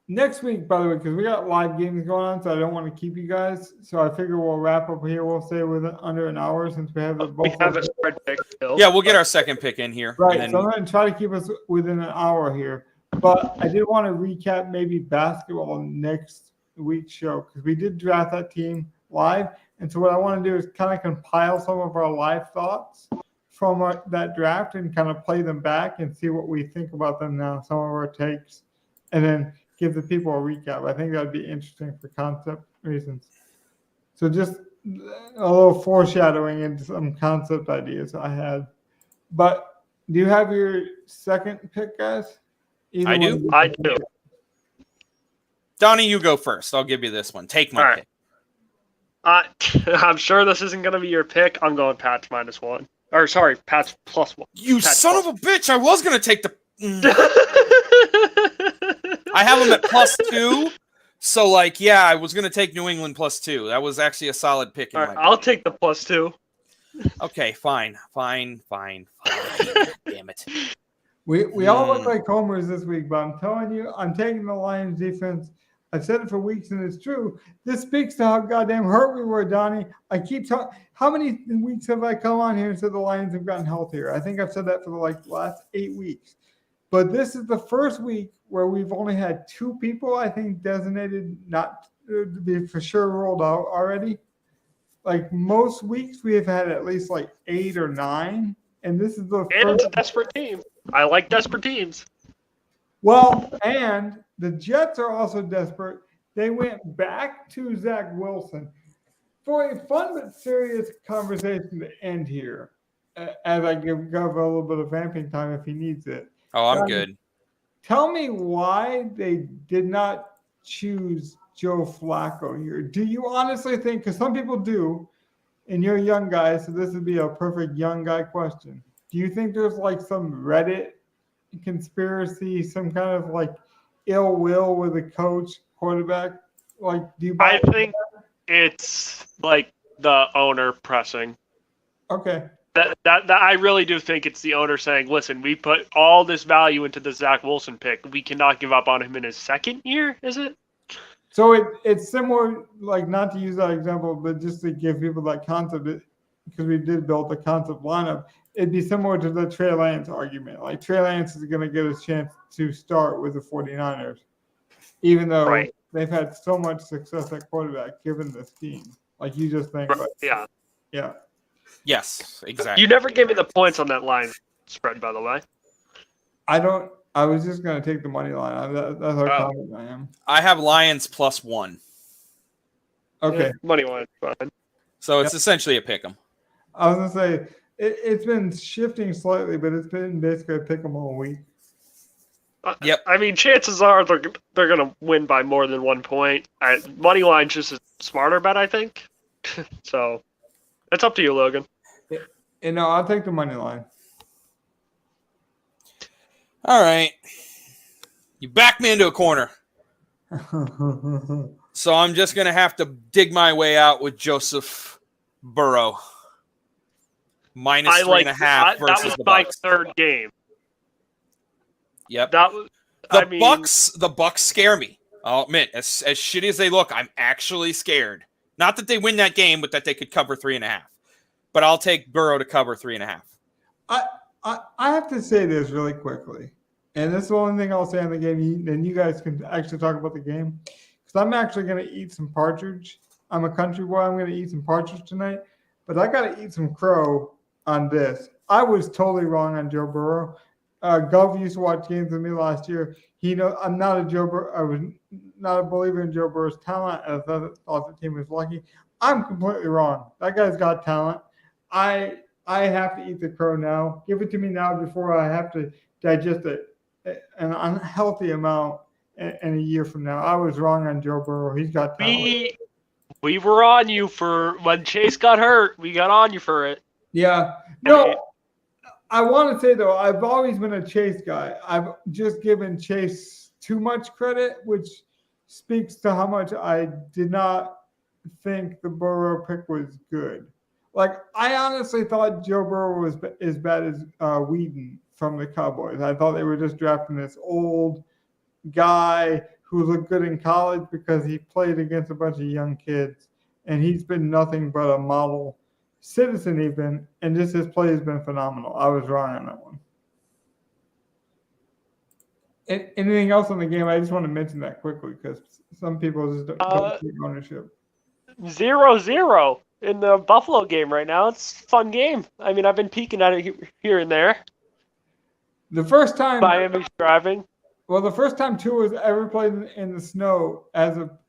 Next week, by the way, because we got live games going on, so I don't want to keep you guys. So I figure we'll wrap up here. We'll stay within under an hour since we have We have a spread pick still. Yeah, we'll get our second pick in here. Right. Then... So I'm going to try to keep us within an hour here. But I did want to recap maybe basketball next week's show because we did draft that team live. And so what I want to do is kind of compile some of our live thoughts from that draft and kind of play them back and see what we think about them now, some of our takes, and then give the people a recap. I think that would be interesting for concept reasons. So just a little foreshadowing into some concept ideas I had. But do you have your second pick, guys? I do. Donnie, you go first. I'll give you this one. Take my pick. I'm sure this isn't going to be your pick. I'm going Pats -1. Or sorry, Pats +1. You Pats son of a bitch! I was going to take the. I have them at +2. So, I was going to take New England +2. That was actually a solid pick. All right, I'll take the +2. Okay, fine. Damn it. We all look like homers this week, but I'm telling you, I'm taking the Lions defense. I've said it for weeks, and it's true. This speaks to how goddamn hurt we were, Donnie. I keep talking. How many weeks have I come on here and said the Lions have gotten healthier? I think I've said that for the last 8 weeks. But this is the first week where we've only had 2 people, I think, designated not to be for sure rolled out already. Like most weeks, we have had at least 8 or 9, and this is the first. And it's a desperate team. I like desperate teams. Well, and the Jets are also desperate. They went back to Zach Wilson for a fun but serious conversation to end here, as I give Gov a little bit of vamping time if he needs it. Oh, I'm good. Tell me why they did not choose Joe Flacco here. Do you honestly think, because some people do, and you're young guys, so this would be a perfect young guy question. Do you think there's some Reddit conspiracy, some kind of ill will with the coach, quarterback? Do you? I think it's the owner pressing. Okay. That I really do think it's the owner saying, "Listen, we put all this value into the Zach Wilson pick. We cannot give up on him in his second year." Is it? So it's similar, not to use that example, but just to give people that concept, because we did build the concept lineup. It'd be similar to the Trey Lance argument. Trey Lance is going to get his chance to start with the 49ers, even though they've had so much success at quarterback given this team. You just think. Yeah. Yeah. Yes, exactly. You never gave me the points on that line spread, by the way. I don't. I was just going to take the money line. That's how confident I am. I have Lions +1. Okay. Yeah, money line, fine. So it's essentially a pick 'em. I was going to say, it's been shifting slightly, but it's been basically a pick 'em all week. Yep. I mean, chances are they're going to win by more than 1 point. Money line's just a smarter bet, I think. So it's up to you, Logan. No, I'll take the money line. All right. You backed me into a corner. So I'm just going to have to dig my way out with Joseph Burrow. -3.5 versus that was the my Bucks. third game. Yep. That was The Bucks scare me. I'll admit, as shitty as they look, I'm actually scared. Not that they win that game, but that they could cover 3.5. But I'll take Burrow to cover 3.5. I have to say this really quickly, and this is the only thing I'll say on the game. Then you guys can actually talk about the game, because I'm actually going to eat some partridge. I'm a country boy. I'm going to eat some partridge tonight, but I got to eat some crow on this. I was totally wrong on Joe Burrow. Gov used to watch games with me last year. I'm not a Joe Burrow. I was not a believer in Joe Burrow's talent. I thought the team was lucky. I'm completely wrong. That guy's got talent. I have to eat the crow now. Give it to me now before I have to digest it an unhealthy amount in a year from now. I was wrong on Joe Burrow. He's got talent. We were on you for when Chase got hurt. We got on you for it. Yeah. No, I want to say, though, I've always been a Chase guy. I've just given Chase too much credit, which speaks to how much I did not think the Burrow pick was good. Like, I honestly thought Joe Burrow was as bad as Whedon from the Cowboys. I thought they were just drafting this old guy who looked good in college because he played against a bunch of young kids, and he's been nothing but a model citizen even, and just his play has been phenomenal. I was wrong on that one. Anything else on the game? I just want to mention that quickly because some people just don't take ownership. 0-0 in the Buffalo game right now. It's a fun game. I mean, I've been peeking at it here and there. The first time Miami's driving. Well, the first time Tua's ever played in the snow ever.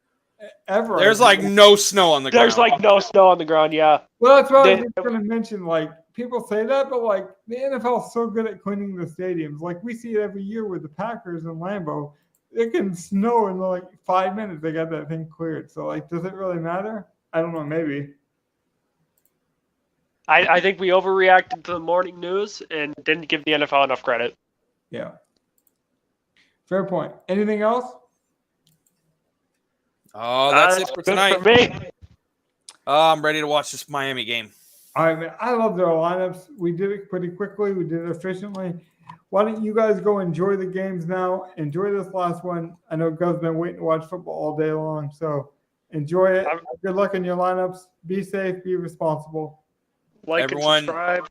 There's like no snow on the ground. There's like no snow on the ground, yeah. Well, that's what I was going to mention. Like, people say that, but like the NFL is so good at cleaning the stadiums. Like, we see it every year with the Packers and Lambeau. It can snow in like 5 minutes. They got that thing cleared. So, like, does it really matter? I don't know. Maybe. I think we overreacted to the morning news and didn't give the NFL enough credit. Yeah. Fair point. Anything else? Oh, that's it for tonight. For me. I'm ready to watch this Miami game. All right, man. I love their lineups. We did it pretty quickly. We did it efficiently. Why don't you guys go enjoy the games now? Enjoy this last one. I know Gov's been waiting to watch football all day long, so enjoy it. Good luck in your lineups. Be safe. Be responsible. Like Everyone, and subscribe.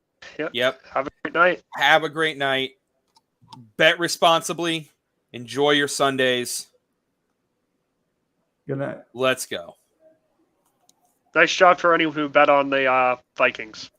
Yep. Have a great night. Have a great night. Bet responsibly. Enjoy your Sundays. Good night. Let's go. Nice job for anyone who bet on the Vikings.